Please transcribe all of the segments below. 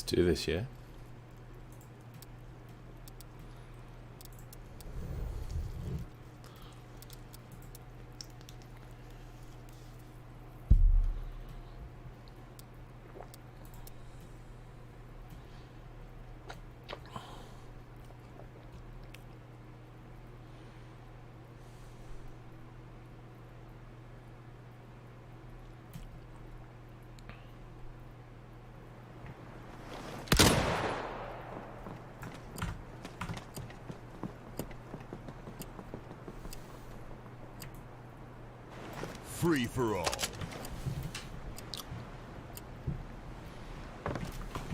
do this, yeah? Free for all.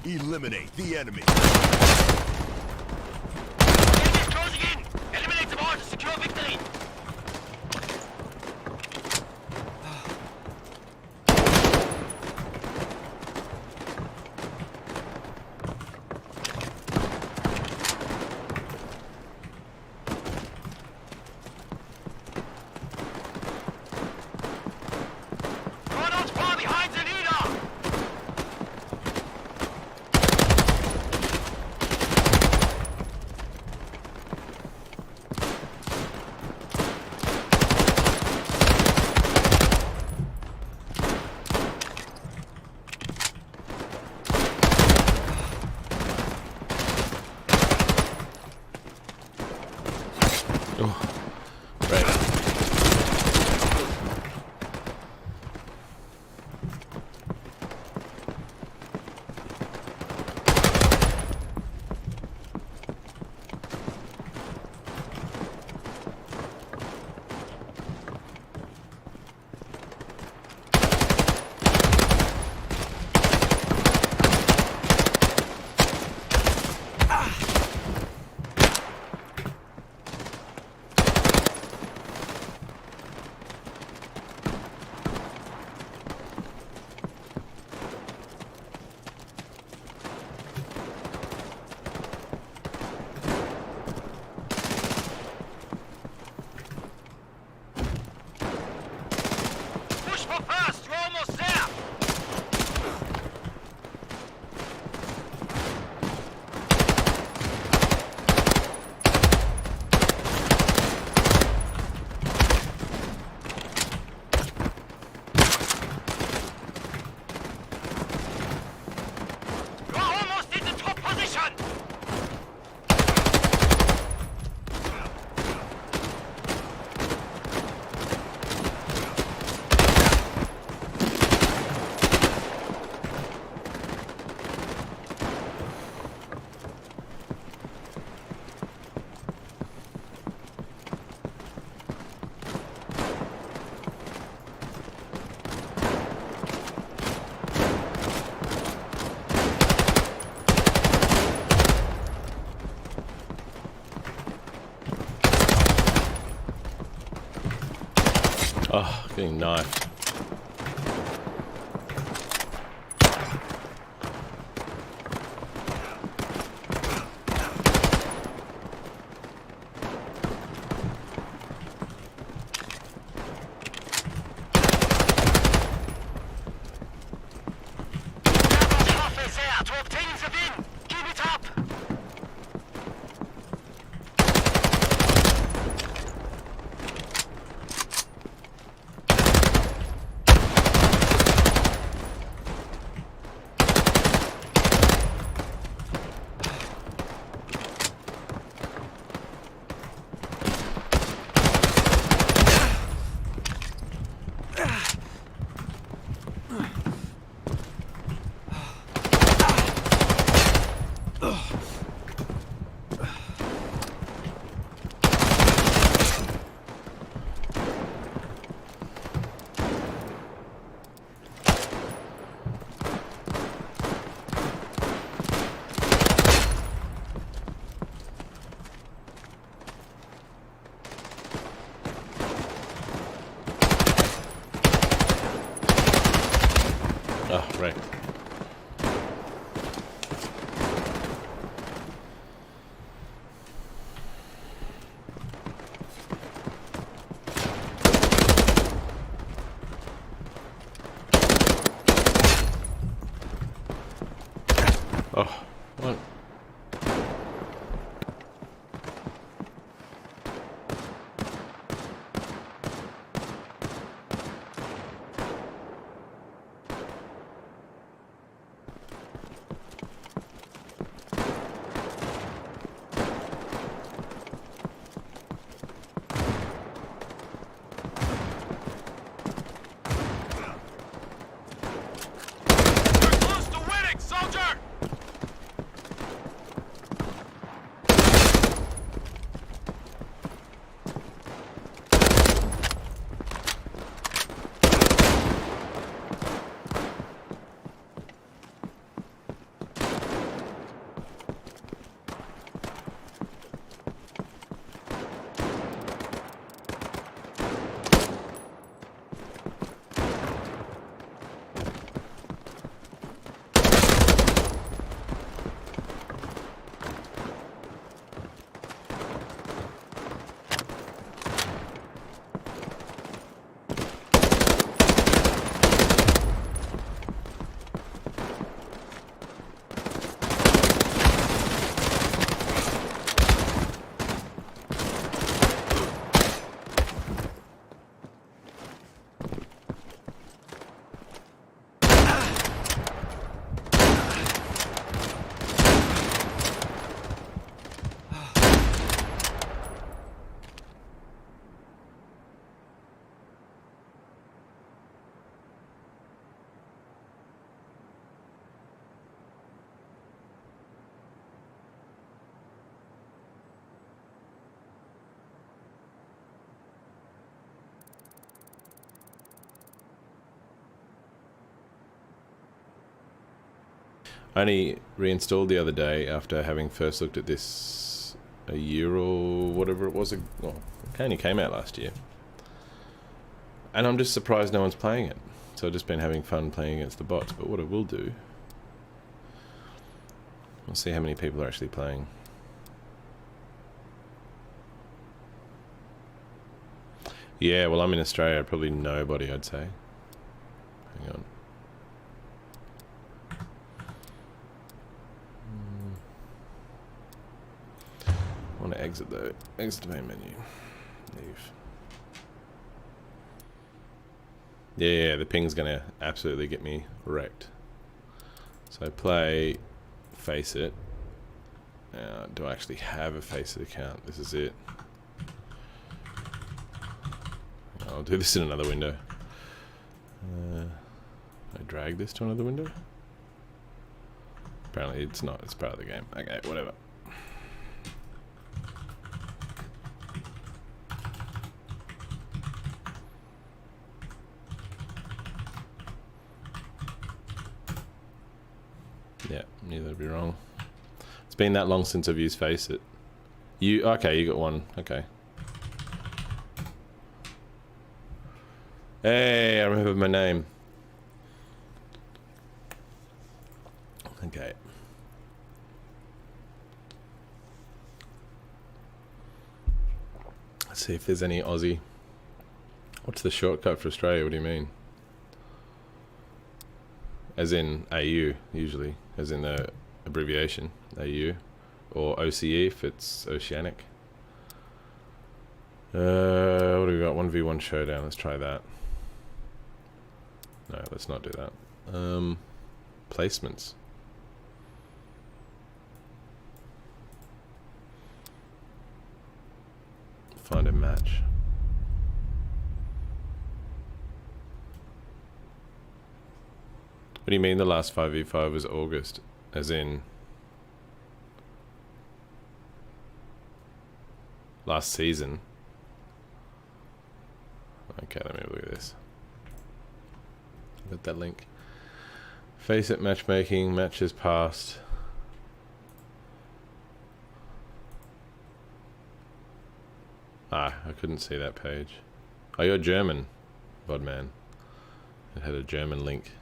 Eliminate the enemy. Enemies closing in! Eliminate them all to secure victory! Ronald's far behind the leader! Oh, right. Push for first! You're almost there! You're almost in the top position! Oh, getting knifed. Halfway there to obtaining the win! Keep it up! Oh, right. Oh, what? We're close to winning, soldier! I only reinstalled the other day after having first looked at this a year or whatever it was. Well, it only came out last year. And I'm just surprised no one's playing it. So I've just been having fun playing against the bots. But what I will do, we'll see how many people are actually playing. Yeah, well, I'm in Australia. Probably nobody, I'd say. Hang on. I want to exit though. Exit main menu. Leave. Yeah, the ping's gonna absolutely get me wrecked. So play Face It. Do I actually have a Face It account? This is it. I'll do this in another window. I drag this to another window? Apparently it's not. It's part of the game. Okay, whatever. Yeah, knew that'd be wrong. It's been that long since I've used Face It. Okay, you got one. Okay. Hey, I remember my name. Okay. Let's see if there's any Aussie. What's the shortcut for Australia? What do you mean? As in AU, usually. As in the abbreviation, AU. Or OCE if it's Oceanic. What do we got? 1v1 showdown. Let's try that. No, let's not do that. Placements. Find a match. What do you mean the last 5v5 was August? As in... last season? Okay, let me look at this. Got that link. Face It matchmaking, matches passed. Ah, I couldn't see that page. Oh, you're German, Bodman. It had a German link.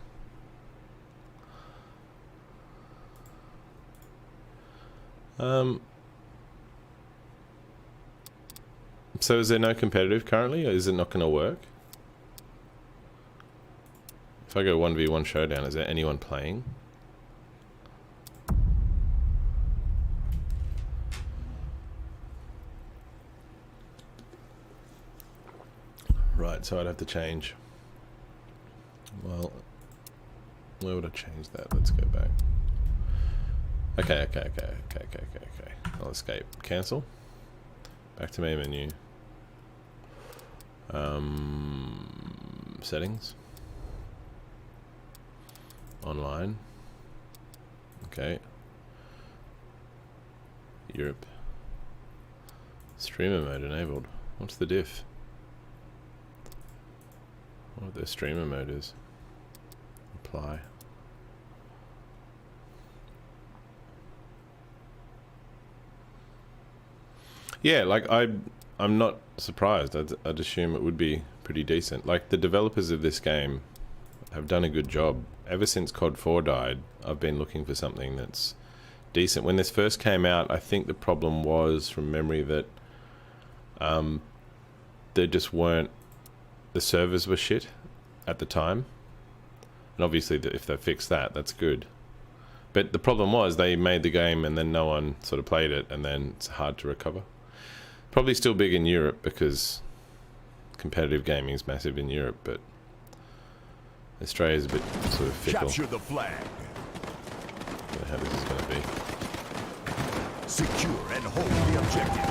So is there no competitive currently, or is it not going to work? If I go 1v1 showdown, is there anyone playing? Right, so I'd have to change. Well, where would I change that? Let's go back. Okay. I'll escape. Cancel. Back to main menu. Settings. Online. Okay. Europe. Streamer mode enabled. What's the diff? What the streamer mode is? Apply. Yeah, like I'm not surprised. I'd assume it would be pretty decent. Like the developers of this game have done a good job. Ever since COD 4 died, I've been looking for something that's decent. When this first came out, I think the problem was, from memory, that there just weren't, the servers were shit at the time. And obviously if they fix that, that's good. But the problem was they made the game and then no one sort of played it, and then it's hard to recover. Probably still big in Europe because competitive gaming is massive in Europe, but Australia's a bit sort of fickle. Capture the flag. I don't know how this is going to be. Secure and hold the objective.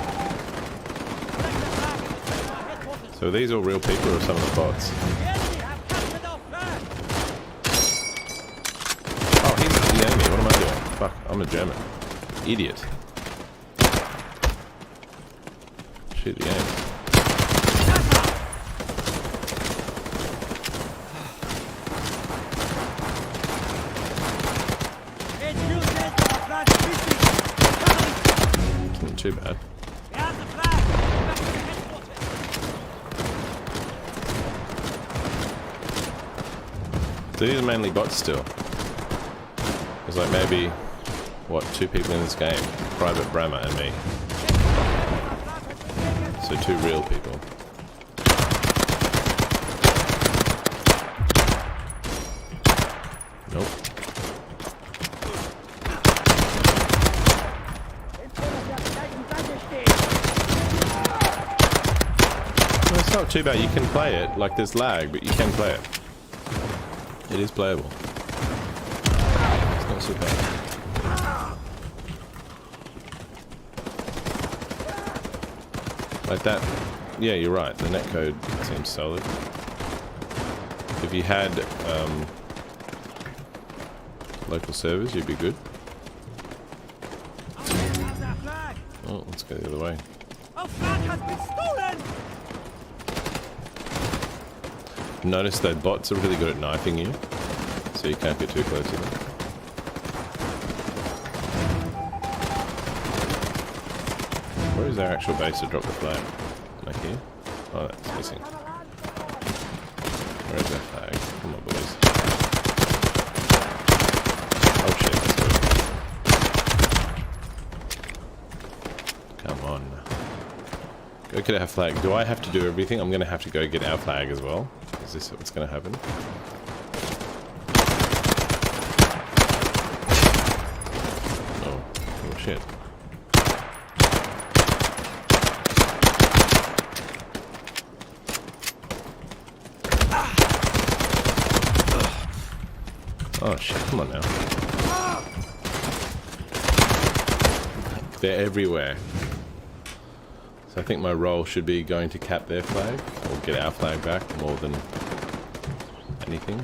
So are these all real people or some of the bots? Oh, he's the enemy. What am I doing? Fuck, I'm a German. Idiot. Shoot the game. Not too bad. So these are mainly bots still. There's like maybe, what, 2 people in this game. Private Brahma and me. So 2 real people. Nope. Well, it's not too bad. You can play it. Like, there's lag, but you can play it. It is playable. It's not so bad. Like that. Yeah, you're right. The netcode seems solid. If you had local servers, you'd be good. Oh, let's go the other way. Notice that bots are really good at knifing you, so you can't get too close to them. Where is our actual base to drop the flag? Like here? Oh, that's missing. Where is that flag? Come on, boys. Oh shit, that's good. Come on. Go get our flag. Do I have to do everything? I'm gonna have to go get our flag as well. Is this what's gonna happen? Oh, oh shit. Oh shit, come on now. They're everywhere. So I think my role should be going to cap their flag, or get our flag back more than anything.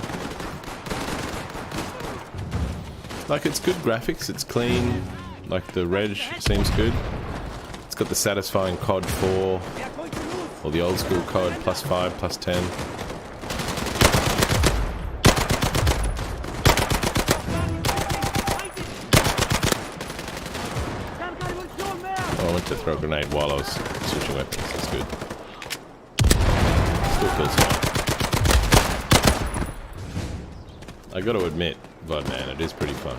Like, it's good graphics, it's clean, like the reg seems good. It's got the satisfying COD 4, or the old school COD, +5, +10. I went to throw a grenade while I was switching weapons. That's good. Still kills someone. I got to admit, VOD man, it is pretty fun.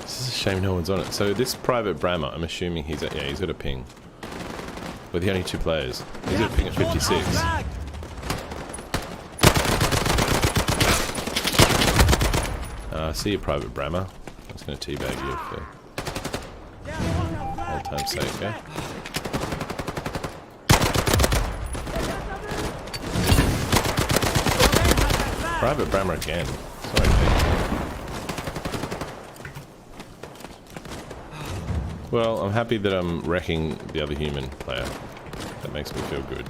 This is a shame no one's on it. So this Private Brahma, I'm assuming he's at, yeah, he's got a ping. We're the only 2 players. He's got a ping at 56. See you, Private Brahma. I was going to teabag you for old time's sake, okay? Private Brammer again. Sorry, mate. Well, I'm happy that I'm wrecking the other human player. That makes me feel good.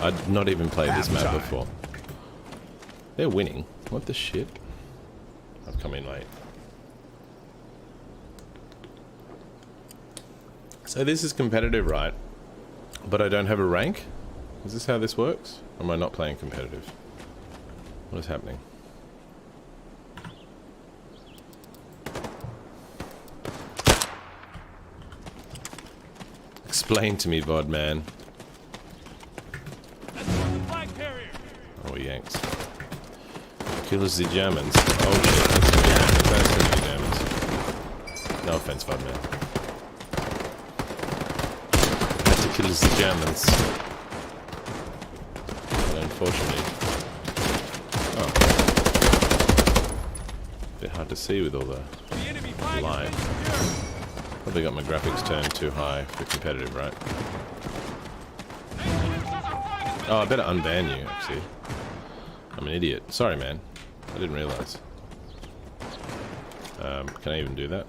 I'd not even played this map before. They're winning. What the shit? I've come in late. So this is competitive, right? But I don't have a rank? Is this how this works? Or am I not playing competitive? What is happening? Explain to me, VOD man. Oh, Yanks. Killers the Germans. Oh shit, that's the Germans. No offense, VOD man. Had to kill the Germans. But unfortunately. Oh. Bit hard to see with all the light. Probably got my graphics turned too high for competitive, right? Oh, I better unban you, actually. I'm an idiot. Sorry, man. I didn't realize. Can I even do that?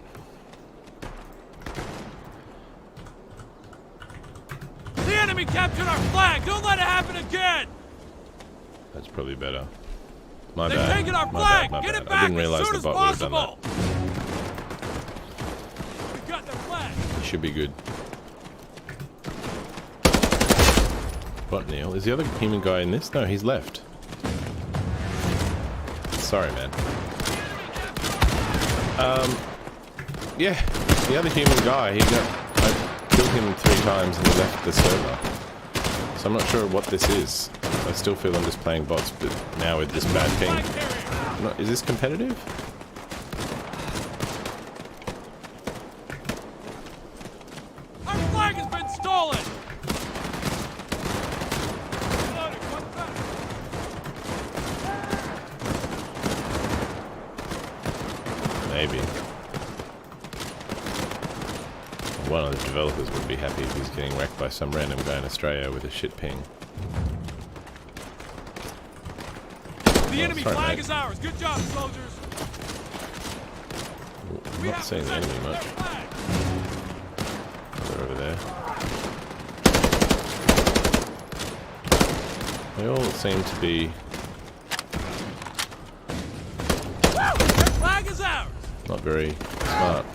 The enemy captured our flag! Don't let it happen again! That's probably better. My They've bad. taken our My flag! bad, my Get bad. it I back didn't as realize soon the as bot would have done possible! that. We got their flag! Should be good. What, Neil? Is the other human guy in this? No, he's left. Sorry, man. Yeah, the other human guy, I killed him 3 times and he left the server. So I'm not sure what this is. I still feel I'm just playing bots, but now with this bad ping. Is this competitive? Our flag has been stolen! Maybe. One of the developers would be happy if he's getting wrecked by some random guy in Australia with a shit ping. The enemy sorry, flag mate. is ours! Good job, soldiers! I'm not seeing the enemy much. They're over there. They all seem to be Their flag is ours! not very smart.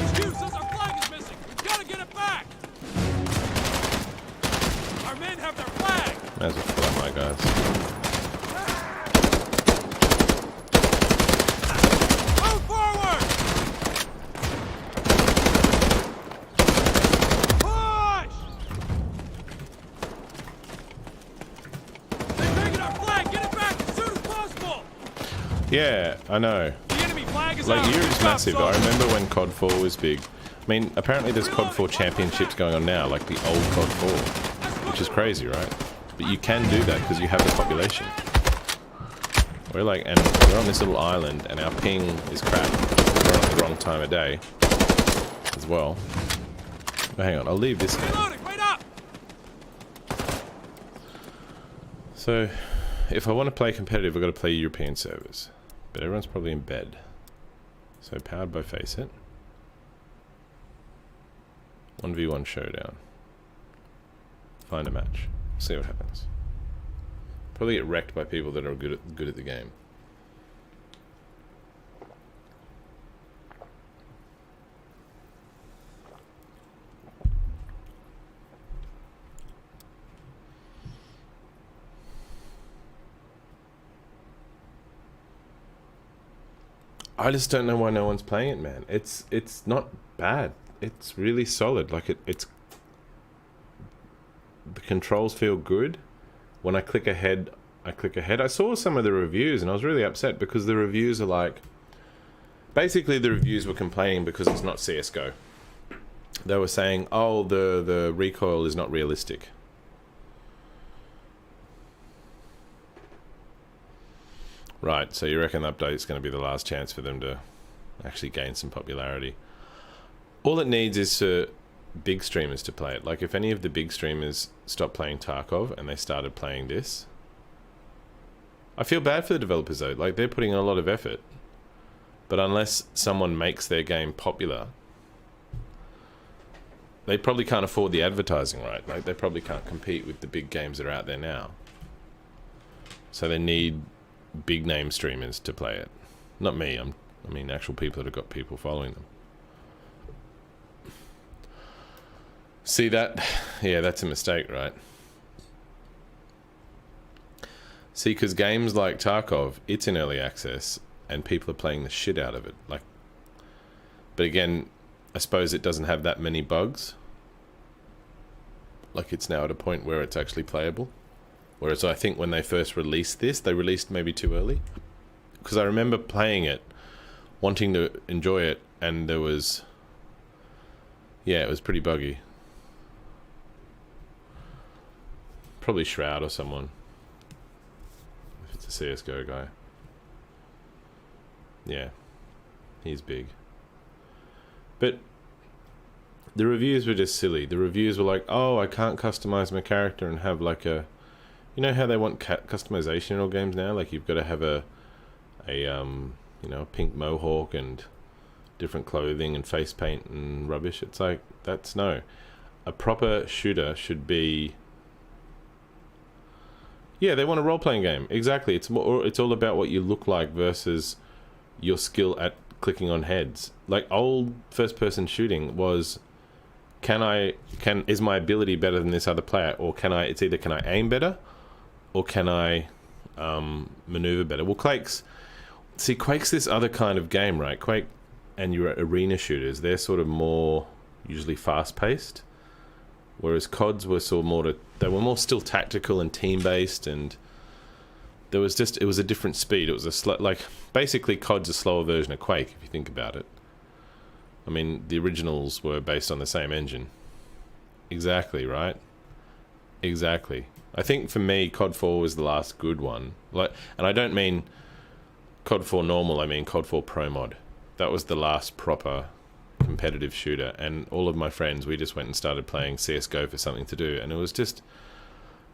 Excuse us, our flag is missing! We've got to get it back! Our men have their flag! Might as well fill up my guys. Move forward! Push! They've taken our flag! Get it back as soon as possible! Yeah, I know. The enemy flag is Like, ours! Europe Good is job, massive. I soldiers. remember when COD 4 was big. I mean, apparently there's COD 4 championships going on now, like the old COD 4. Which is crazy, right? But you can do that because you have the population. We're like, and we're on this little island, and our ping is crap. We're on at the wrong time of day as well. But hang on, I'll leave this now. Reloading, wait up! So, if I want to play competitive, I've got to play European servers. But everyone's probably in bed. So, powered by Faceit. 1v1 showdown. Find a match. See what happens. Probably get wrecked by people that are good at the game. I just don't know why no one's playing it, man. It's not bad. It's really solid. Like it's the controls feel good. When I click ahead, I saw some of the reviews and I was really upset because the reviews are like, basically the reviews were complaining because it's not CS:GO. They were saying, oh, the recoil is not realistic. Right, so you reckon the update is going to be the last chance for them to actually gain some popularity. All it needs is for big streamers to play it. Like, if any of the big streamers stopped playing Tarkov and they started playing this, I feel bad for the developers though. Like, they're putting in a lot of effort, but unless someone makes their game popular, they probably can't afford the advertising, right? Like, they probably can't compete with the big games that are out there now. So they need big name streamers to play it. Not me. I mean actual people that have got people following them. See that? Yeah, that's a mistake, right? See, because games like Tarkov, it's in early access, and people are playing the shit out of it. Like, but again, I suppose it doesn't have that many bugs. Like, it's now at a point where it's actually playable. Whereas I think when they first released this, they released maybe too early. Because I remember playing it, wanting to enjoy it, and there was... Yeah, it was pretty buggy. Probably Shroud or someone. If it's a CSGO guy. Yeah. He's big. But the reviews were just silly. The reviews were like, oh, I can't customize my character and have like a... You know how they want customization in all games now? Like, you've got to have a you know, pink mohawk and different clothing and face paint and rubbish. It's like, that's no. A proper shooter should be... Yeah, they want a role-playing game. Exactly. It's all about what you look like versus your skill at clicking on heads. Like, old first-person shooting was, is my ability better than this other player, or it's either can I aim better, or can I maneuver better? Well, Quake's this other kind of game, right? Quake and your arena shooters, they're sort of more usually fast-paced, whereas CODs were they were more still tactical and team-based, and it was a different speed. It was basically COD's a slower version of Quake, if you think about it. I mean, the originals were based on the same engine. Exactly, right? Exactly. I think for me, COD 4 was the last good one. And I don't mean COD 4 normal, I mean COD 4 Pro Mod. That was the last proper competitive shooter, and all of my friends, we just went and started playing CSGO for something to do, and it was just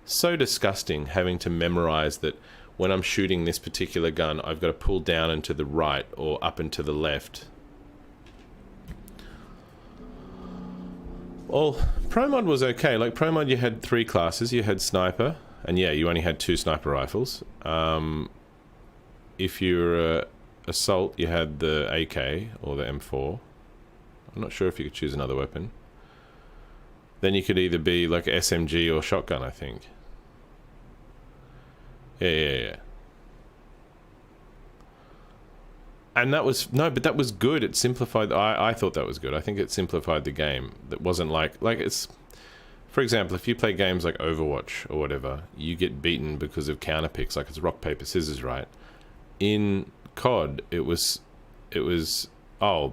so disgusting having to memorize that when I'm shooting this particular gun, I've got to pull down and to the right or up and to the left. Well, Pro Mod was okay. Like, Pro Mod, you had 3 classes. You had Sniper, and yeah, you only had 2 sniper rifles. If you're Assault, you had the AK or the M4. I'm not sure if you could choose another weapon. Then you could either be like SMG or shotgun, I think. Yeah. And that was... No, but that was good. It simplified... I thought that was good. I think it simplified the game. That wasn't like it's... For example, if you play games like Overwatch or whatever, you get beaten because of counter picks. Like, it's rock, paper, scissors, right? In COD, it was... Oh,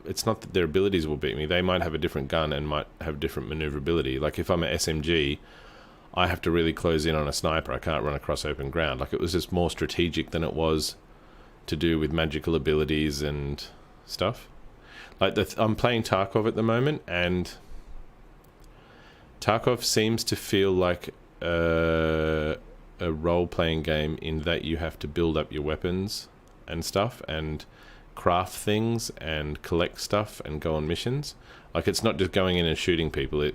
it's not that their abilities will beat me. They might have a different gun and might have different maneuverability. Like, if I'm an SMG, I have to really close in on a sniper. I can't run across open ground. Like, it was just more strategic than it was to do with magical abilities and stuff. Like, I'm playing Tarkov at the moment, and Tarkov seems to feel like a role-playing game in that you have to build up your weapons and stuff, and craft things and collect stuff and go on missions. Like, it's not just going in and shooting people.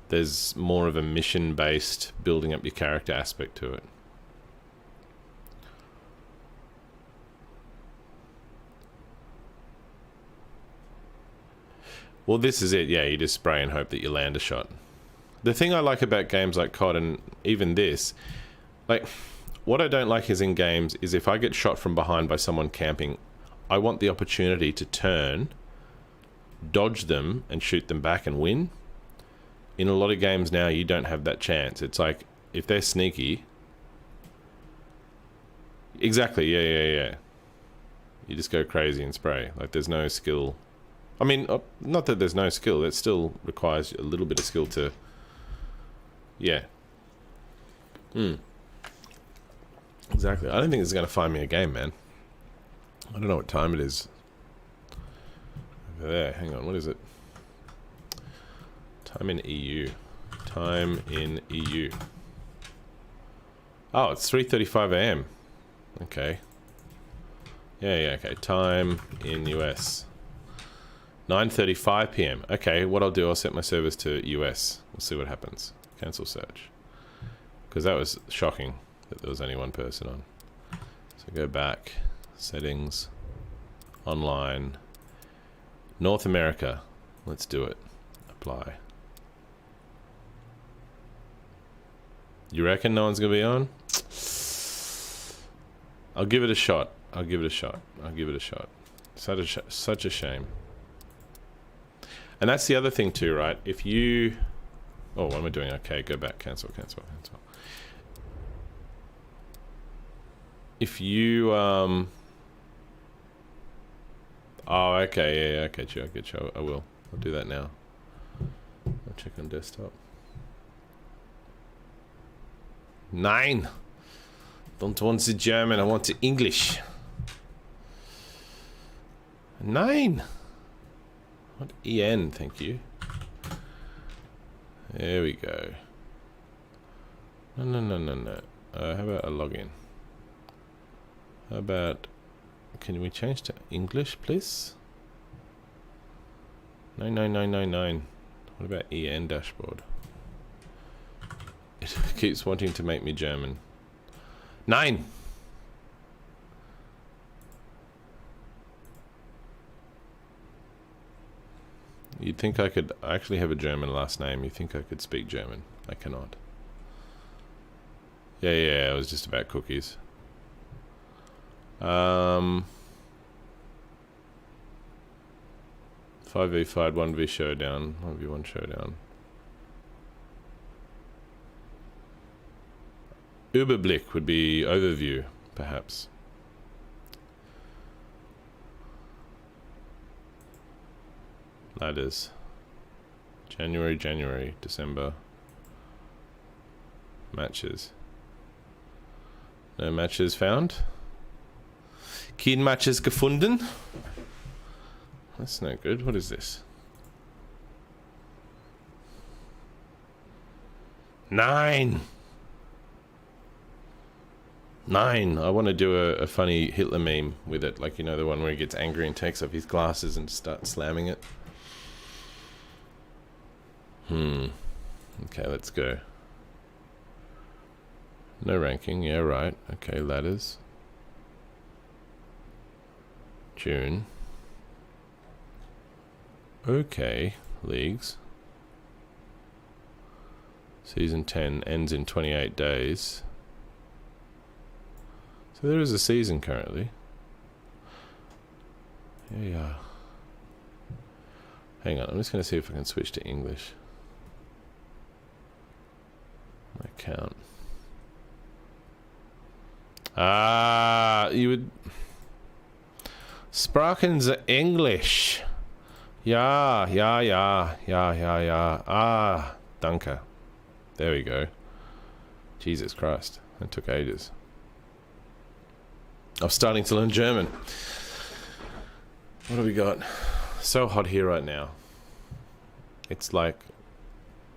There's more of a mission-based building up your character aspect to it. Well, this is it. Yeah, you just spray and hope that you land a shot. The thing I like about games like COD and even this, like, what I don't like is in games is if I get shot from behind by someone camping, I want the opportunity to turn, dodge them, and shoot them back and win. In a lot of games now, you don't have that chance. It's like, if they're sneaky... Exactly, yeah. You just go crazy and spray. Like, there's no skill. I mean, not that there's no skill. It still requires a little bit of skill to... Yeah. Exactly. I don't think it's going to find me a game, man. I don't know what time it is. over there. Hang on, what is it? Time in EU. Time in EU. Oh, it's 3:35 a.m. Okay. Yeah, okay. Time in US. 9:35 p.m. Okay, what I'll do, I'll set my service to US. We'll see what happens. Cancel search. Because that was shocking that there was only one person on. So go back. Settings. Online. North America. Let's do it. Apply. You reckon no one's going to be on? I'll give it a shot. I'll give it a shot. I'll give it a shot. Such a shame. And that's the other thing too, right? If you... Oh, what am I doing? Okay, go back. Cancel, cancel, cancel. If you... Oh, okay, yeah, I get you, I get you. I will. I'll do that now. I'll check on desktop. 9! Don't want the German, I want the English. 9! What EN, thank you. There we go. No. How about a login? How about... Can we change to English, please? 99999. What about EN dashboard? It keeps wanting to make me German. 9! You'd think I could... I actually have a German last name. You'd think I could speak German. I cannot. Yeah, it was just about cookies. 5v5, 1v showdown, 1v1 showdown. Überblick would be overview, perhaps. Ladders. January, December. Matches. No matches found. Kein Matches gefunden. That's no good. What is this? 9! 9! I want to do a funny Hitler meme with it. Like, you know, the one where he gets angry and takes off his glasses and starts slamming it. Okay, let's go. No ranking. Yeah, right. Okay, ladders. June. Okay, leagues. Season 10 ends in 28 days. So there is a season currently. Yeah. Hang on, I'm just going to see if I can switch to English. My account. You would... Sprachen Sie English? Ja. Ah, danke. There we go. Jesus Christ, that took ages. I'm starting to learn German. What have we got? So hot here right now. It's like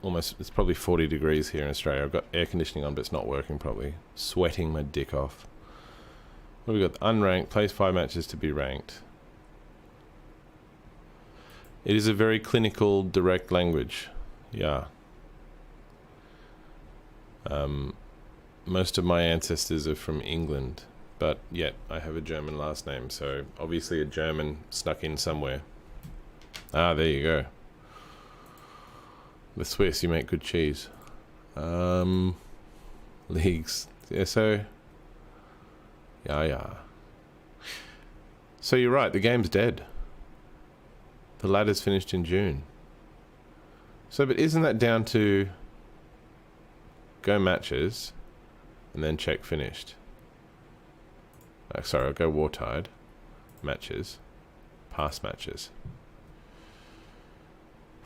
almost, it's probably 40 degrees here in Australia. I've got air conditioning on, but it's not working probably. Sweating my dick off. What have we got? Unranked, plays 5 matches to be ranked. It is a very clinical, direct language. Yeah. Most of my ancestors are from England, but yet I have a German last name, so obviously a German snuck in somewhere. Ah, there you go. The Swiss, you make good cheese. Leagues. Yeah, so... Yeah. So you're right, the game's dead. The ladder's finished in June. So, but isn't that down to go matches and then check finished? Sorry, I'll go war-tied. Matches. Past matches.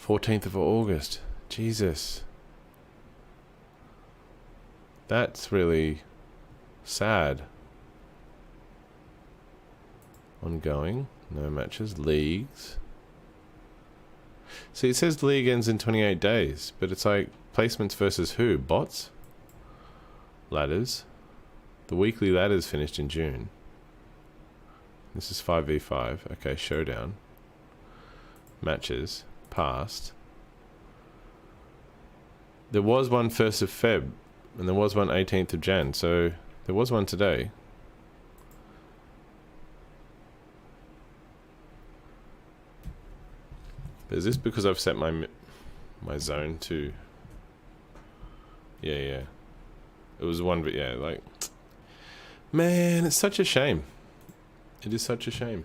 14th of August. Jesus. That's really sad. Ongoing. No matches. Leagues. See, it says the league ends in 28 days, but it's like placements versus who? Bots? Ladders. The weekly ladders finished in June. This is 5v5. Okay, showdown. Matches. Past. There was one 1st of Feb, and there was one 18th of Jan, so there was one today. But is this because I've set my zone to... Yeah. It was one, but yeah, like... Man, it's such a shame. It is such a shame.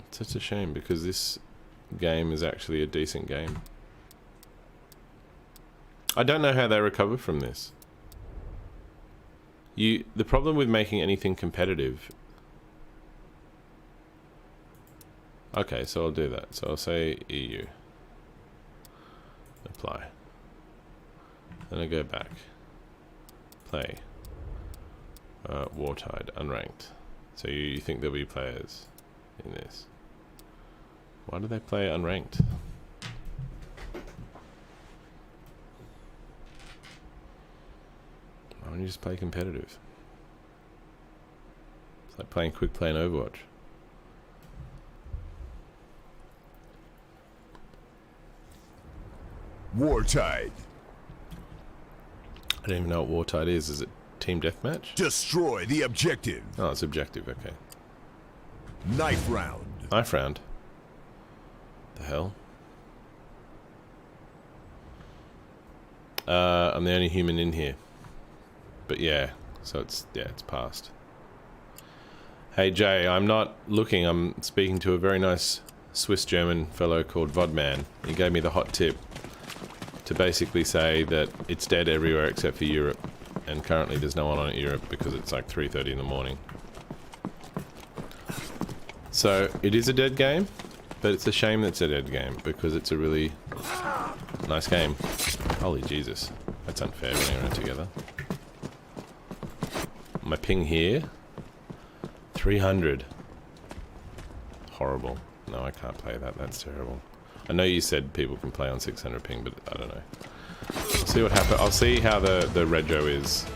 It's such a shame because this game is actually a decent game. I don't know how they recover from this. The problem with making anything competitive... Okay, so I'll do that. So I'll say EU. Apply. Then I go back. Play. Wartide, unranked. So you think there'll be players in this? Why do they play unranked? Why don't you just play competitive? It's like playing quick play in Overwatch. Wartide. I don't even know what Wartide is. Is it team deathmatch? Destroy the objective. Oh, it's objective. Okay. Knife round. Knife round. The hell? I'm the only human in here. But yeah, so it's passed. Hey Jay, I'm not looking. I'm speaking to a very nice Swiss-German fellow called Vodman. He gave me the hot tip to basically say that it's dead everywhere except for Europe, and currently there's no one on Europe because it's like 3:30 in the morning. So it is a dead game, but it's a shame that it's a dead game because it's a really nice game. Holy Jesus, that's unfair running around together. My ping here, 300. Horrible. No, I can't play that. That's terrible. I know you said people can play on 600 ping, but I don't know. I'll see what happens. I'll see how the rego is.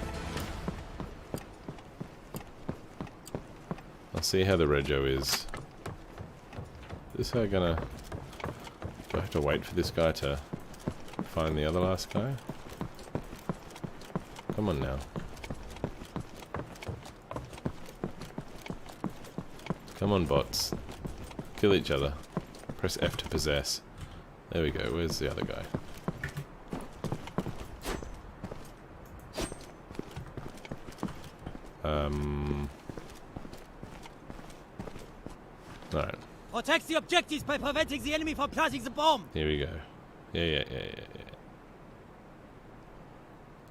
I'll see how the rego is. Is this how gonna... Do I have to wait for this guy to find the other last guy? Come on now. Come on, bots. Kill each other. Press F to possess. There we go. Where's the other guy? Alright. Protect the objectives by preventing the enemy from planting the bomb. Here we go. Yeah.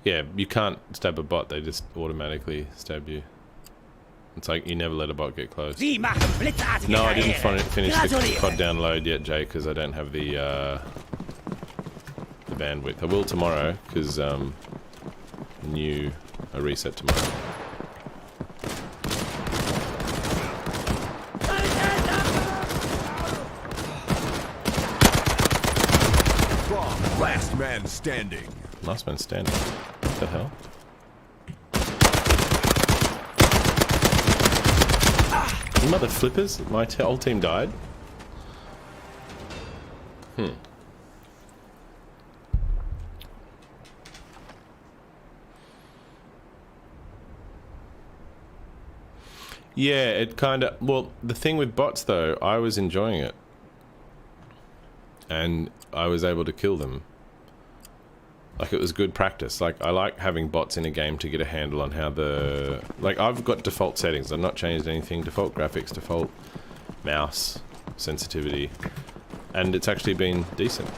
Yeah, you can't stab a bot. They just automatically stab you. It's like you never let a bot get close. No, I didn't finish the COD download yet, Jay, because I don't have the bandwidth. I will tomorrow, because I reset tomorrow. Last man standing. Last man standing. What the hell? You mother flippers! My whole team died. Yeah, it kind of... Well, the thing with bots, though, I was enjoying it. And I was able to kill them. Like, it was good practice. Like, I like having bots in a game to get a handle on how the... Like, I've got default settings. I've not changed anything. Default graphics, default mouse sensitivity. And it's actually been decent.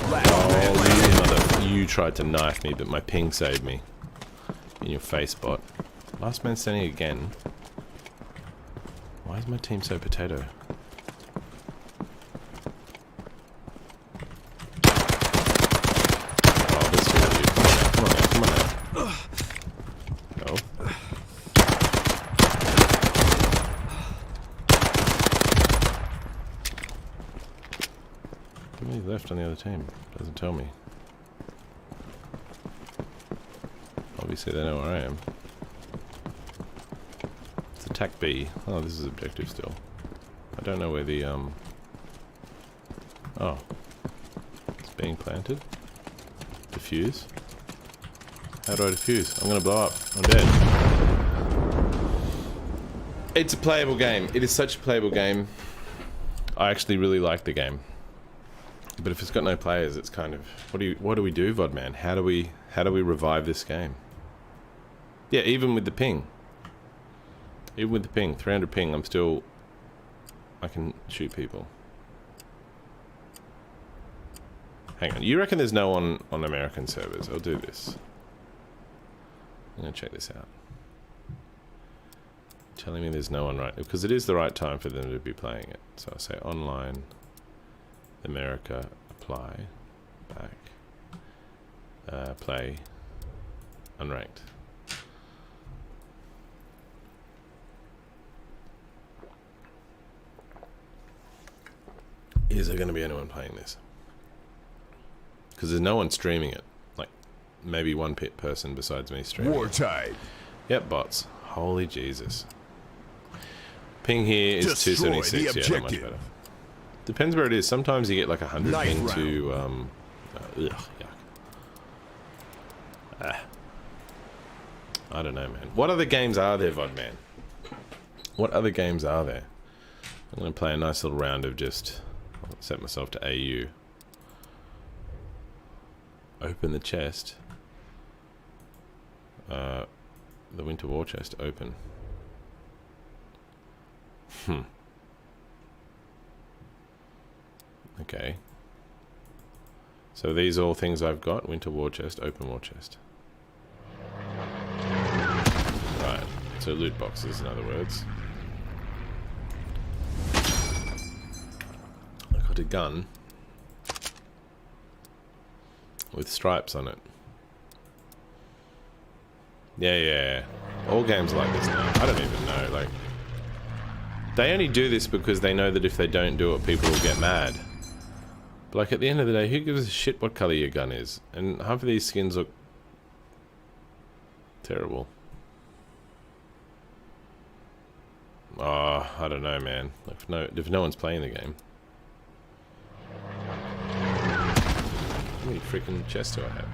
Oh, you tried to knife me, but my ping saved me. In your face, bot. Last man standing again. Why is my team so potato? Oh, there's two of you. Come on How many left on the other team? Doesn't tell me. Obviously they know where I am. Let's attack B. Oh, this is objective still. I don't know where the, Oh. It's being planted. Defuse. How do I defuse? I'm gonna blow up. I'm dead. It's a playable game. It is such a playable game. I actually really like the game. But if it's got no players, it's kind of... What do we do, Vodman? How do we revive this game? Yeah, even with the ping. Even with the ping. 300 ping, I'm still... I can shoot people. Hang on. You reckon there's no one on American servers? I'll do this. I'm gonna check this out. Telling me there's no one right... Because it is the right time for them to be playing it. So I'll say online... America, apply, back, play, unranked. Is there going to be anyone playing this? Because there's no one streaming it. Like, maybe one person besides me streaming it. Wartide. Yep, bots. Holy Jesus. Ping here is Destroy 276. the Yeah, not much objective. better. Depends where it is. Sometimes you get like 100 Knife ping round. to, yuck. I don't know, man. What other games are there, Vodman? What other games are there? I'm going to play a nice little round of just... I'll set myself to AU. Open the chest. The Winter War chest, open. Okay. So these are all things I've got. Winter War chest, open war chest. Right. So loot boxes, in other words. I got a gun with stripes on it. Yeah. All games are like this now. I don't even know, like... They only do this because they know that if they don't do it, people will get mad. But like, at the end of the day, who gives a shit what colour your gun is? And half of these skins look... terrible. Oh, I don't know, man. If no one's playing the game. How many freaking chests do I have?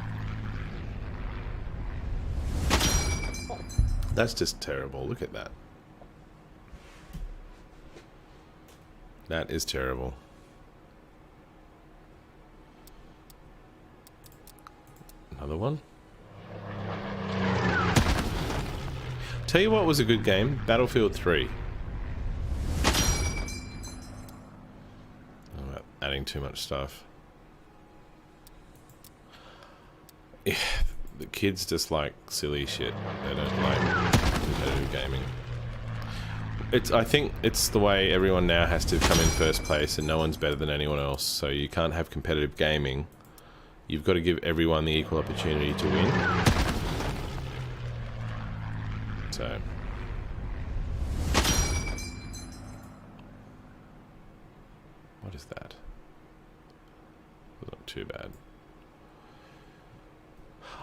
That's just terrible. Look at that. That is terrible. Another one. Tell you what was a good game? Battlefield 3. I'm not adding too much stuff. Yeah, the kids just like silly shit. They don't like competitive gaming. I think it's the way everyone now has to come in first place and no one's better than anyone else, so you can't have competitive gaming. You've got to give everyone the equal opportunity to win. So... What is that? Not too bad.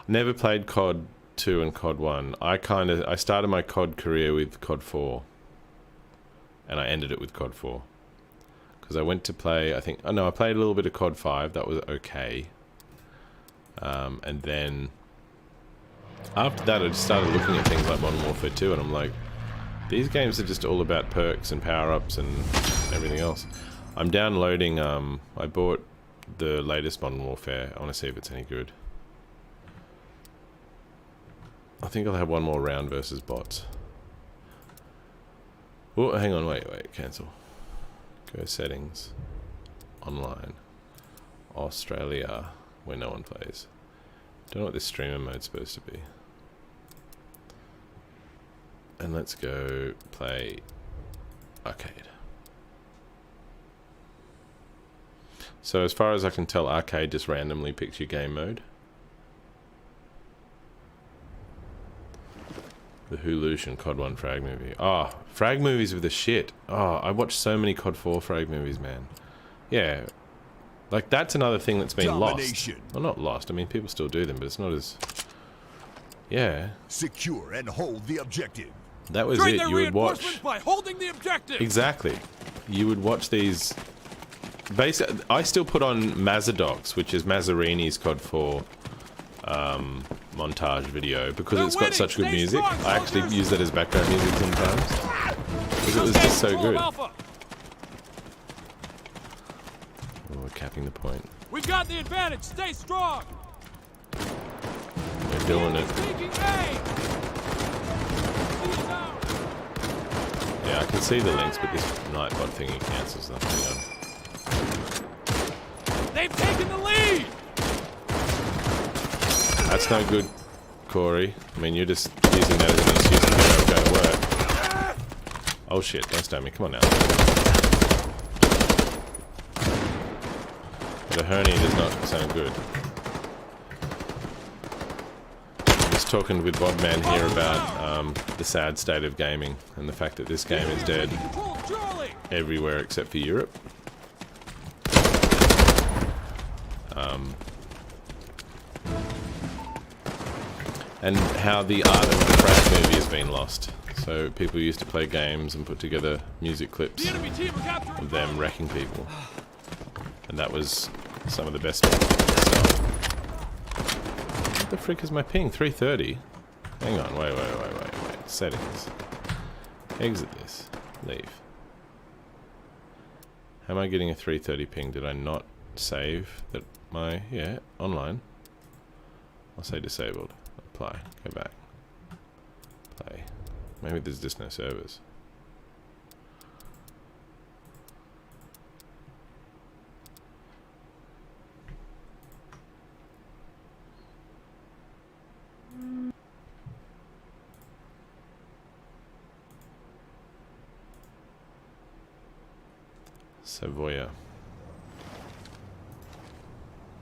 Never played COD 2 and COD 1. I started my COD career with COD 4. And I ended it with COD 4. Because I went to play, I played a little bit of COD 5. That was okay. And then... After that, I just started looking at things like Modern Warfare 2, and I'm like, these games are just all about perks and power-ups and everything else. I'm downloading, I bought the latest Modern Warfare. I want to see if it's any good. I think I'll have one more round versus bots. Oh, hang on, wait, cancel. Go settings. Online. Australia, where no one plays. Don't know what this streamer mode's supposed to be. And let's go play arcade. So as far as I can tell, arcade just randomly picks your game mode. The Hulution COD 1 frag movie. Oh, frag movies were the shit. Oh, I watched so many COD 4 frag movies, man. Yeah. Like, that's another thing that's been lost. Domination. Well, not lost. I mean, people still do them, but it's not as... Yeah. Secure and hold the objective. That was Train it. their You would watch... reinforcements by holding the objective. Exactly. You would watch these... Basically, I still put on Mazzadocs, which is Mazzarini's COD 4 montage video, because it's got such good music. I actually use that as background music sometimes. Because it was just so good. Oh, we're capping the point. We've got the advantage. Stay strong. We're doing it. Yeah, I can see the links, but this Nightbot thingy cancels them. Hang on. They've taken the lead. That's no good, Corey. I mean, you're just using that as an excuse to go to work. Oh shit, don't stab me. Come on now. The hernia does not sound good. I'm just talking with Bodman here about the sad state of gaming and the fact that this game is dead everywhere except for Europe. And how the art of the craft movie has been lost. So people used to play games and put together music clips of them wrecking people. And that was some of the best stuff. What the frick is my ping? 330? Hang on, wait. Settings. Exit this. Leave. How am I getting a 330 ping? Did I not save that my... Yeah, online. I'll say disabled. Apply. Go back. Play. Maybe there's just no servers. Savoya.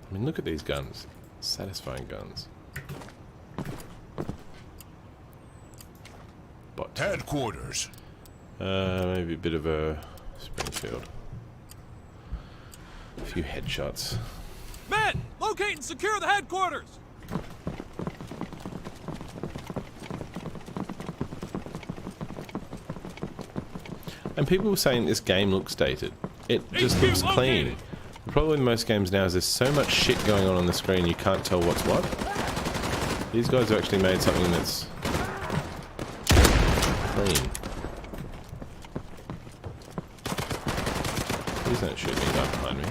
I mean, look at these guns. Satisfying guns. Bot. Headquarters. Maybe a bit of a Springfield. A few headshots. Men, locate and secure the headquarters. And people were saying this game looks dated. It just looks clean. The problem with most games now is there's so much shit going on the screen you can't tell what's what. These guys have actually made something that's clean. Please don't shoot me right behind me.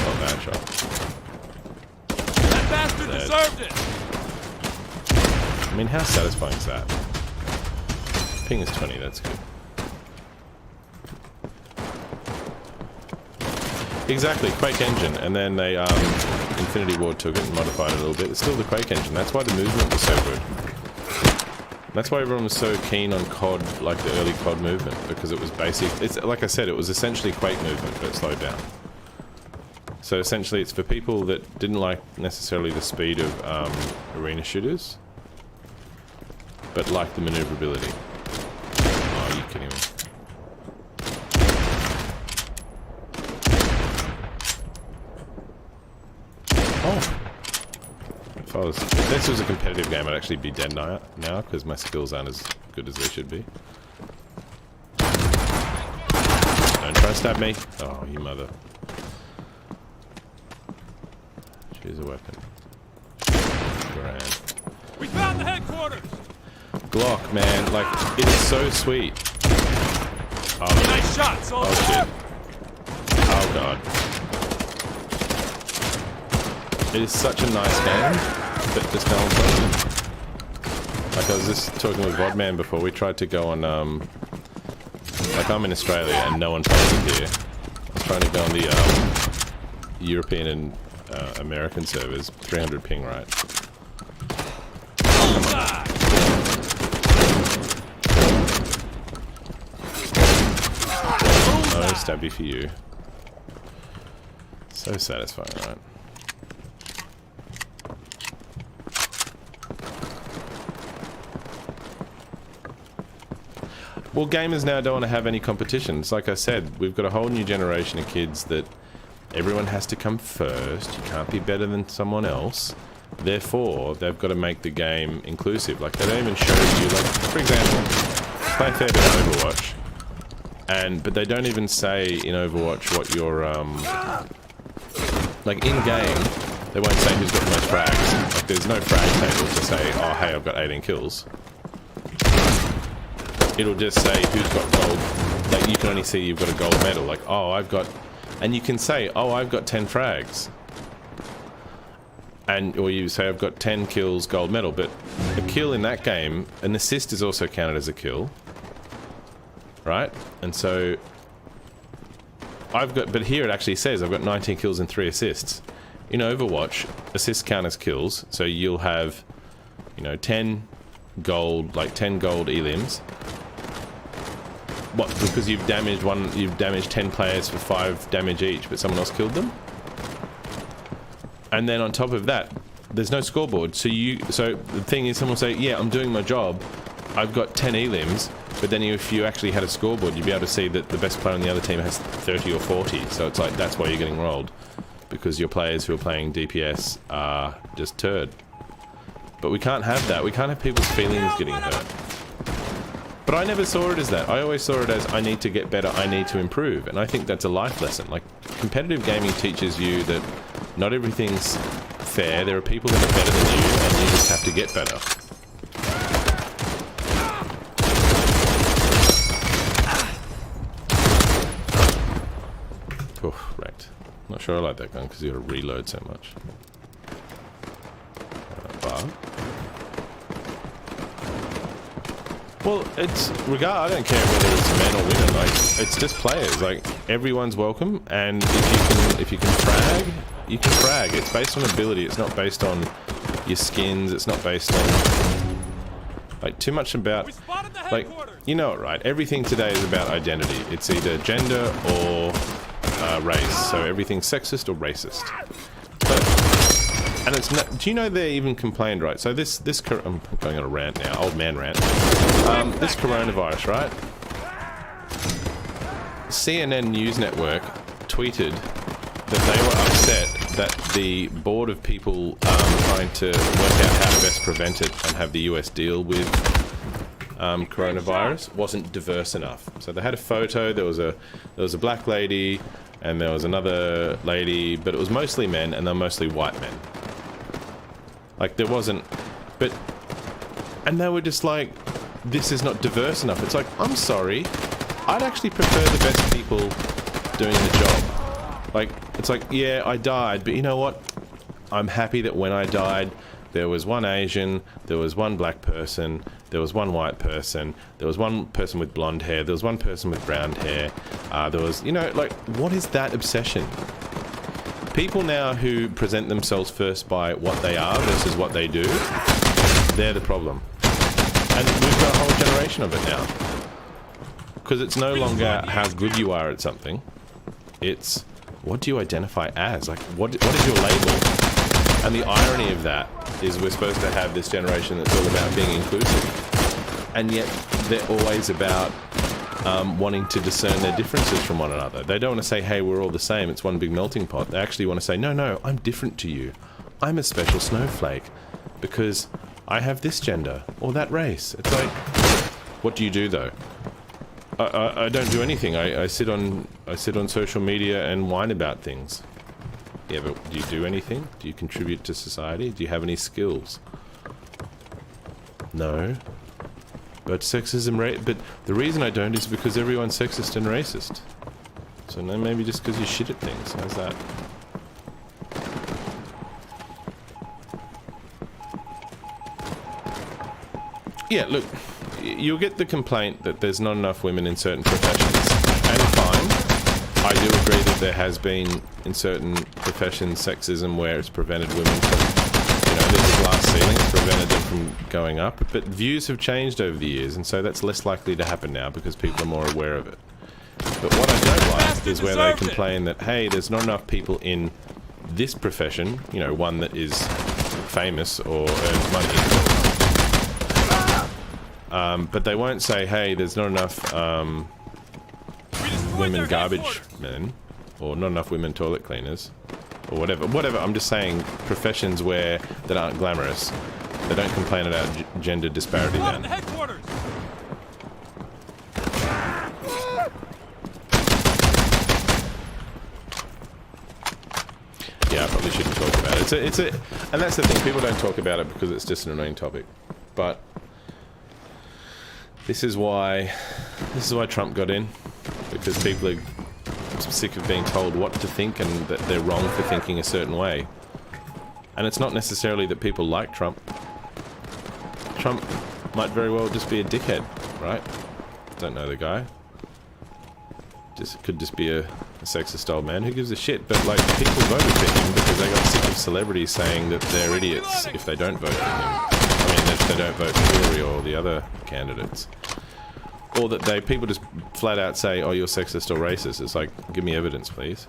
Oh, bad shot. That bastard deserved it. I mean, how satisfying is that? Ping is 20, that's good. Exactly, Quake engine, and then they, Infinity Ward took it and modified it a little bit. It's still the Quake engine, that's why the movement was so good. That's why everyone was so keen on COD, like the early COD movement, because it was basic. It's like I said, it was essentially Quake movement, but slowed down. So essentially it's for people that didn't like necessarily the speed of arena shooters, but like the maneuverability. Oh, are you kidding me? Oh! If this was a competitive game, I'd actually be dead now, because my skills aren't as good as they should be. Don't try to stab me. Oh, you mother. Choose a weapon. Grand. We found the headquarters. Glock, man, like, it is so sweet. Oh, Nice shot, soldier. oh shit. Oh god. It is such a nice game, but just no one plays it. Like I was just talking with Vodman before, we tried to go on, like I'm in Australia and no one plays it here. I was trying to go on the European and American servers, 300 ping, right? No stabby for you. So satisfying, right? Well, gamers now don't want to have any competition. It's like I said, we've got a whole new generation of kids that everyone has to come first. You can't be better than someone else. Therefore, they've got to make the game inclusive. Like, they don't even show you, like, for example, play a fair bit of Overwatch. But they don't even say in Overwatch what your, like, in-game, they won't say who's got the most frags. Like, there's no frag table to say, oh, hey, I've got 18 kills. It'll just say who's got gold. Like, you can only see you've got a gold medal. Like, oh, I've got... And you can say, oh, I've got 10 frags. Or you say, I've got 10 kills, gold medal. But a kill in that game, an assist is also counted as a kill. Right? And so... But here it actually says I've got 19 kills and 3 assists. In Overwatch, assists count as kills. So you'll have, you know, 10 gold, like 10 gold elims. What, because you've damaged 10 players for 5 damage each, but someone else killed them? And then on top of that, there's no scoreboard. So the thing is, someone will say, yeah, I'm doing my job. I've got 10 elims, but then if you actually had a scoreboard, you'd be able to see that the best player on the other team has 30 or 40. So it's like, that's why you're getting rolled. Because your players who are playing DPS are just turd. But we can't have that. We can't have people's feelings getting hurt. But I never saw it as that. I always saw it as, I need to get better, I need to improve. And I think that's a life lesson. Like, competitive gaming teaches you that not everything's fair. There are people that are better than you, and you just have to get better. Oof, wrecked. Not sure I like that gun, because you gotta reload so much. Bar. Well, I don't care whether it's men or women, like, it's just players, like, everyone's welcome, and if you can frag, you can frag. It's based on ability, it's not based on your skins, it's not based on, like, too much about, like, you know it, right? Everything today is about identity. It's either gender or race, so everything's sexist or racist. And it's not, do you know they even complained, right? So I'm going on a rant now, old man rant. This coronavirus, right? CNN News Network tweeted that they were upset that the board of people trying to work out how to best prevent it and have the US deal with coronavirus wasn't diverse enough. So they had a photo, there was a black lady, and there was another lady, but it was mostly men, and they're mostly white men. Like, there wasn't... And they were just like, this is not diverse enough. It's like, I'm sorry, I'd actually prefer the best people doing the job. Like, it's like, yeah, I died, but you know what? I'm happy that when I died, there was one Asian, there was one black person, there was one white person, there was one person with blonde hair, there was one person with brown hair, there was, you know, like, what is that obsession? People now who present themselves first by what they are versus what they do, they're the problem. And we've got a whole generation of it now. Because it's no longer how good you are at something, it's what do you identify as? Like, what is your label? And the irony of that is we're supposed to have this generation that's all about being inclusive. And yet they're always about wanting to discern their differences from one another. They don't want to say, hey, we're all the same, it's one big melting pot. They actually want to say, no, I'm different to you. I'm a special snowflake because I have this gender or that race. It's like, what do you do though? I don't do anything. I sit on social media and whine about things. Yeah, but do you do anything? Do you contribute to society? Do you have any skills? No. But sexism, but the reason I don't is because everyone's sexist and racist. So no, maybe just because you're shit at things. How's that? Yeah, look, you'll get the complaint that there's not enough women in certain professions. And fine, I do agree that there has been, in certain professions, sexism where it's prevented women from, you know, there's glass ceilings, prevented them from going up. But views have changed over the years, and so that's less likely to happen now because people are more aware of it. But what I don't like is where they complain that, hey, there's not enough people in this profession, you know, one that is famous or earns money. But they won't say, hey, there's not enough women garbage men, or not enough women toilet cleaners, or whatever. I'm just saying professions that aren't glamorous. They don't complain about gender disparity then. The headquarters. Yeah, I probably shouldn't talk about it. And that's the thing. People don't talk about it because it's just an annoying topic. But this is why Trump got in, because people are sick of being told what to think and that they're wrong for thinking a certain way. And it's not necessarily that people like Trump. Trump might very well just be a dickhead, right? Don't know the guy. Could just be a sexist old man. Who gives a shit? But like, people voted for him because they got sick of celebrities saying that they're idiots if they don't vote for him. I mean, if they don't vote for Hillary or the other candidates. Or that people just flat out say, oh, you're sexist or racist. It's like, give me evidence, please.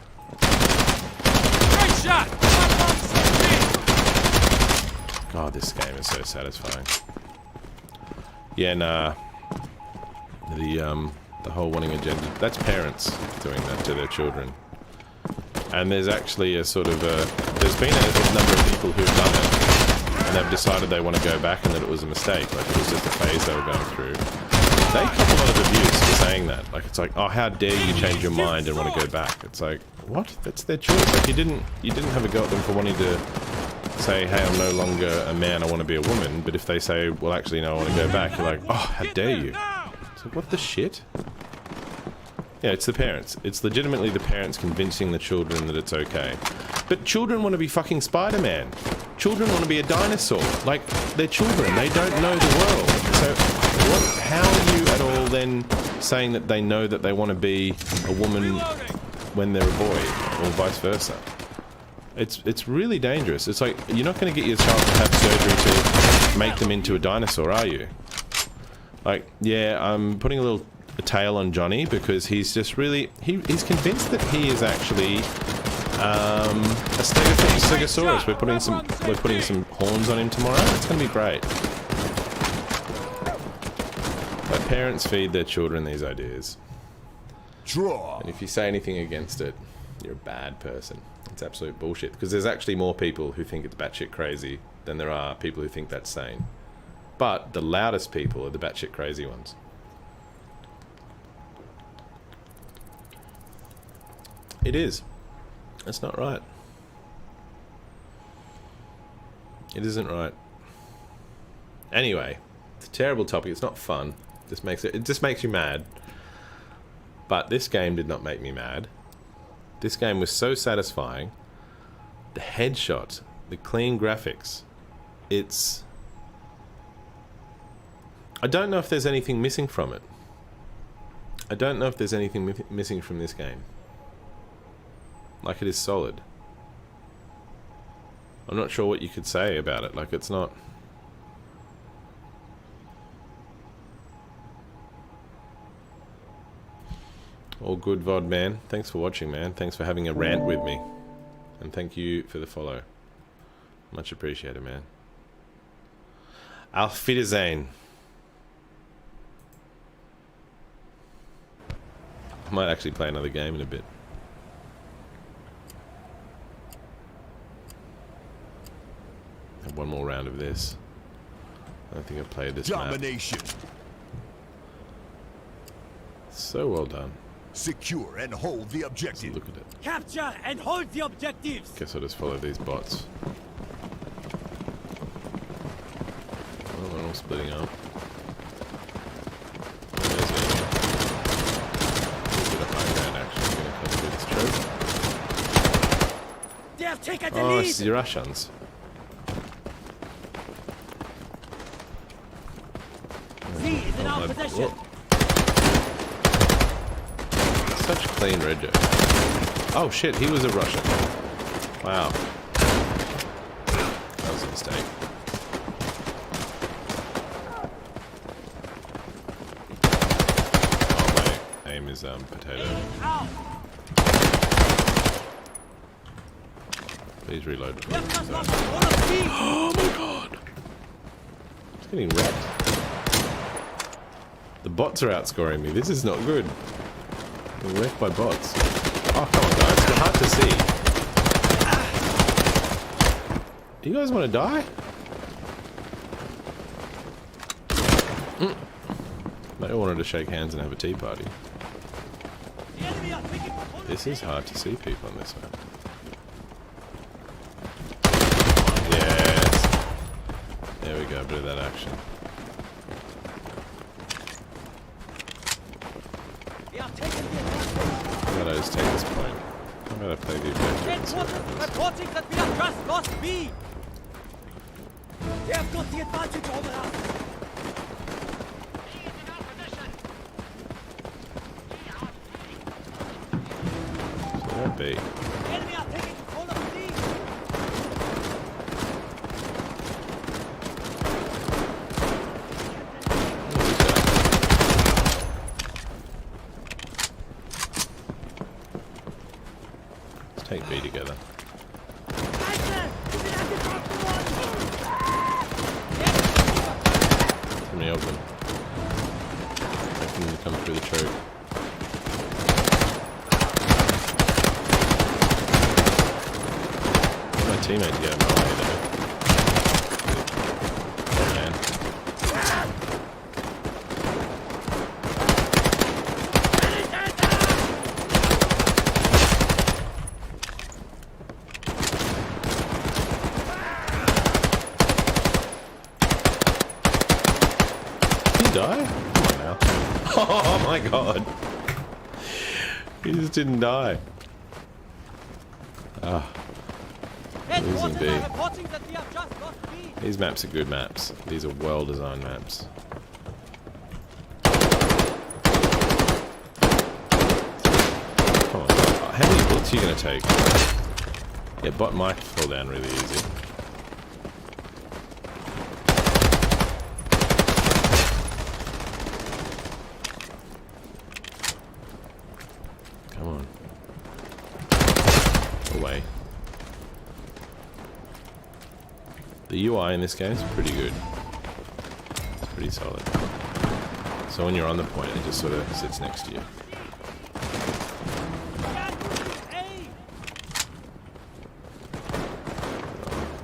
Great shot! God, this game is so satisfying. Yeah, nah. The whole wanting agenda, that's parents doing that to their children. And there's actually a sort of there's been a number of people who've done it, and they've decided they want to go back and that it was a mistake, like it was just a phase they were going through. They cop a lot of abuse for saying that. Like, it's like, oh, how dare you change your mind and want to go back? It's like, what? That's their choice. Like, you didn't have a go at them for wanting to say, hey, I'm no longer a man, I want to be a woman. But if they say, well, actually, no, I want to go back, you're like, oh, how dare you? It's like, what the shit? Yeah, it's the parents. It's legitimately the parents convincing the children that it's okay. But children want to be fucking Spider-Man. Children want to be a dinosaur. Like, they're children. They don't know the world. So, how are you at all then saying that they know that they want to be a woman when they're a boy, or vice versa? It's really dangerous. It's like, you're not going to get your child to have surgery to make them into a dinosaur, are you? Like, yeah, I'm putting a tail on Johnny because he's just really... He's convinced that he is actually a stegosaurus. We're putting some horns on him tomorrow. It's going to be great. But parents feed their children these ideas. Draw. And if you say anything against it, you're a bad person. It's absolute bullshit. Because there's actually more people who think it's batshit crazy than there are people who think that's sane. But the loudest people are the batshit crazy ones. It is. That's not right. It isn't right. Anyway, it's a terrible topic. It's not fun. It just makes you mad. But this game did not make me mad. This game was so satisfying. The headshots, the clean graphics. I don't know if there's anything missing from it. I don't know if there's anything missing from this game. Like, it is solid. I'm not sure what you could say about it. Like, it's not... All good, VOD man. Thanks for watching, man. Thanks for having a rant with me. And thank you for the follow. Much appreciated, man. Auf Wiedersehen. I might actually play another game in a bit. Have one more round of this. I don't think I've played this Domination. map. So well done. Secure and hold the objective. Look at it. Capture and hold the objectives. Guess I'll just follow these bots. Well, they're all splitting up. There's a bit of high ground action. I'm gonna come through this choke. They have taken the Oh, lead. it's the Russians. C is in our my- possession. whoa. Such clean red joke. Oh shit, he was a Russian. Wow. That was a mistake. Oh, my aim is potato. Out. Please reload We before have we just start. lost all of C. Oh my god! It's getting wrecked. The bots are outscoring me. This is not good. We're wrecked by bots. Oh, come on, guys. It's hard to see. You guys want to die? They all wanted to shake hands and have a tea party. The enemy are taking control of This C. is hard to see people on this one. Yes. There we go, a bit of that action. We are taking the advantage. How about I just take this point? How about I play the objective and see what Reinforcements happens? reporting that we have just lost B. They have got the advantage over us. So that'd be. The enemy are taking control of C. Let's take B together. Too many of them. Wait for them to come through the choke. My teammate to get in my way though. Oh man. Did he die? Come on now. Oh my god. He just didn't die. Ah. Headquarters B. are reporting that we have just lost B. These maps are good maps. These are well designed maps. Come on. How many bullets are you going to take? Yeah, bot might fall down really easy. Come on. Away. The UI in this game is pretty good. It's pretty solid. So when you're on the point, it just sort of sits next to you.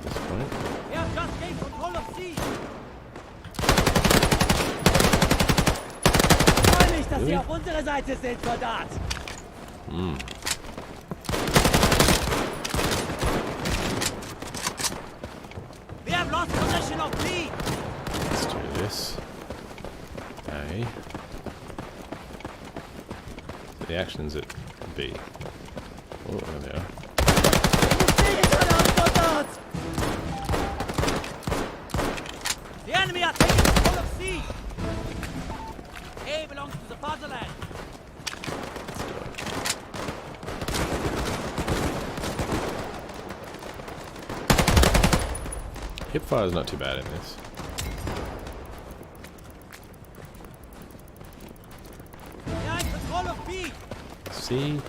This point. We have just gained control of C. Ich freue mich, dass Sie auf unserer Seite sind, Soldat. We have lost possession of B. Let's do this. A. So the action's at B. Oh, there they are. The enemy are taking control of C. A belongs to the fatherland. Hipfire's not too bad in this. We are in control of B. C.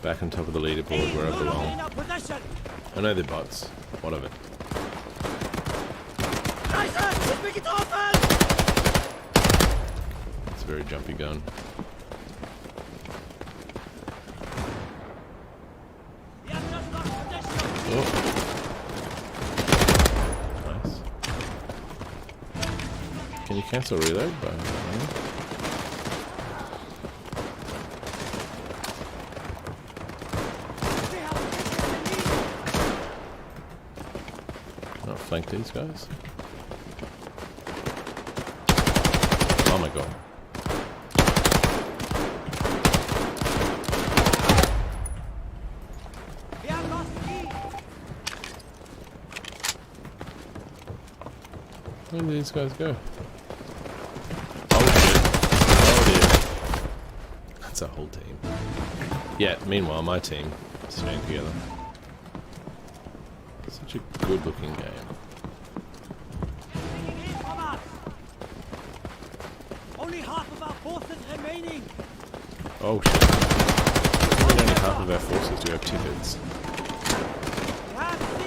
Back on top of the A leaderboard is where I no longer in belong. our possession. I know they're bots. What of it? Scheiße, ich bin getroffen! It's a very jumpy gun. We have just lost possession of B. Oh. Nice. Can you cancel reload? By They have taken the lead. not flank these guys. Oh my god. We have lost B. Where did these guys go? Oh shit. Oh dear. That's a whole team. Yeah, meanwhile my team is staying together. Such a good looking game. Taking in from us. Only half of our forces remaining. Oh shit. Only half of our forces do have tickets. We have C.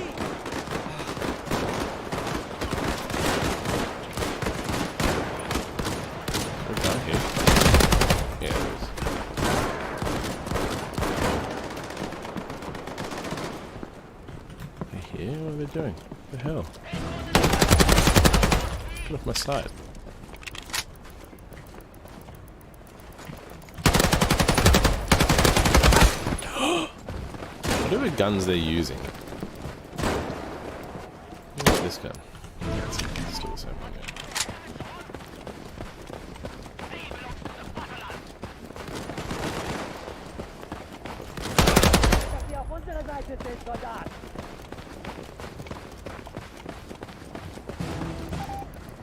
hell? Get off my side. Whatever guns they're using. What's this gun? It's still the same one, yeah.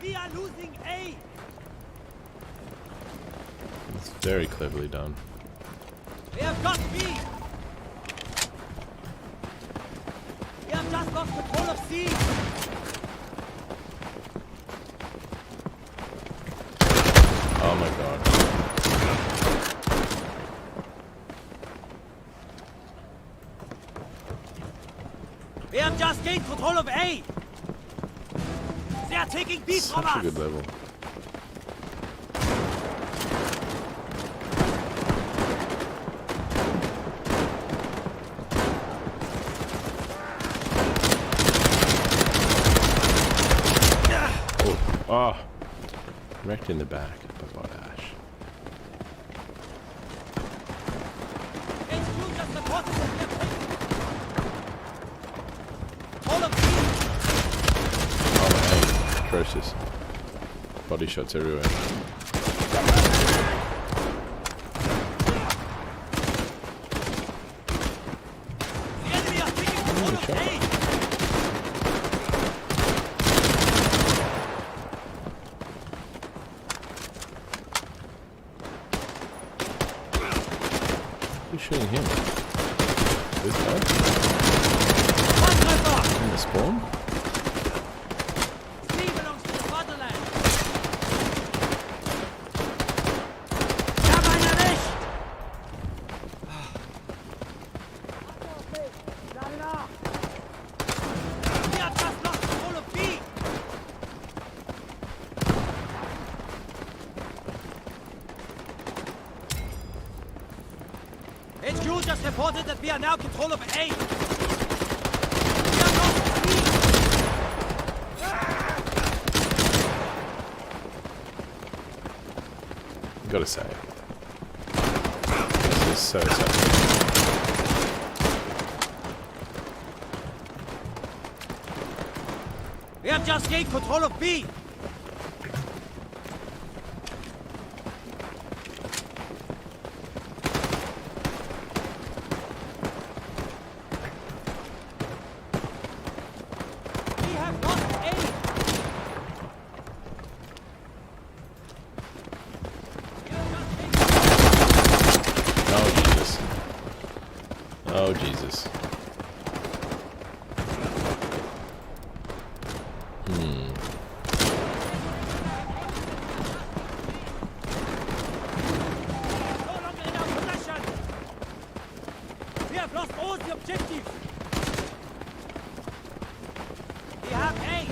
We are losing A. It's very cleverly done. We have got B. We have just lost control of C. Oh my god. We have just gained control of A. They are taking B from Such a us. good level. Oh, wrecked in the back by Potash. HQ just reported that we have taken all of B. Oh my aim, atrocious. Body shots everywhere. The enemy are taking control of shot. A. Who's shooting him? This guy? One treffer. In the spawn? C belongs to the Fatherland. Ich habe einen erwischt. We have just lost control of B. HQ just reported that we are now control of A. We are lost B. Gotta say. This is so sad. We have just gained control of B. We have lost A. We have just gained Oh Jesus. Oh Jesus. no longer in our possession. We have lost all the objectives. We have A.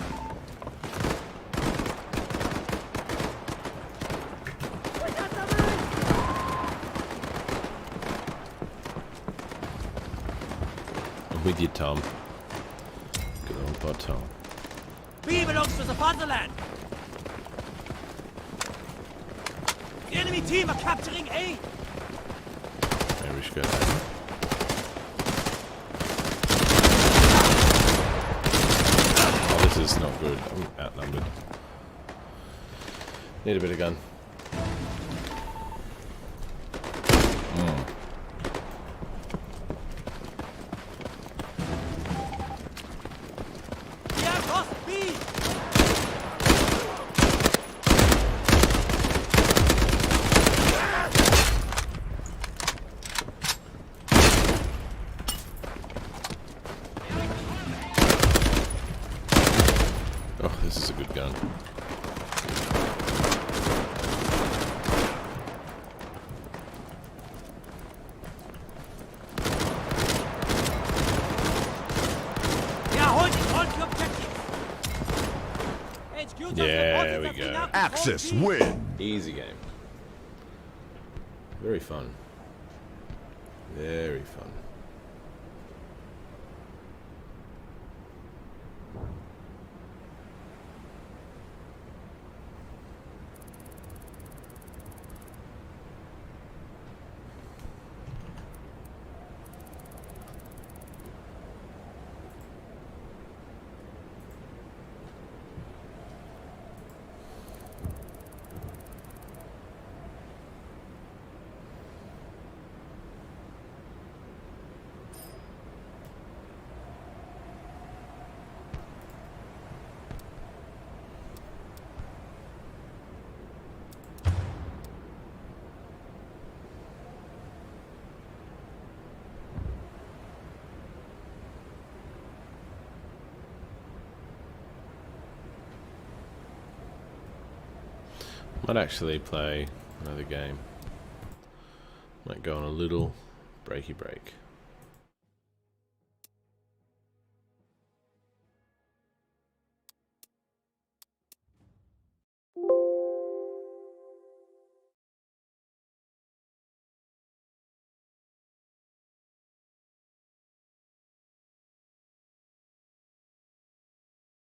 I'm with you, Tom. Good old bot Tom. B belongs to the Fatherland. The enemy team are capturing A. Maybe we should go there. Oh, this is not good. I'm outnumbered. Need a bit of gun. We have lost B. Oh, this is a good gun. We are holding on to objectives. HQ just Yeah, reported we that go. now control Axis B. win. Easy game. Very fun. Very fun. I'd actually play another game. Might go on a little breaky break.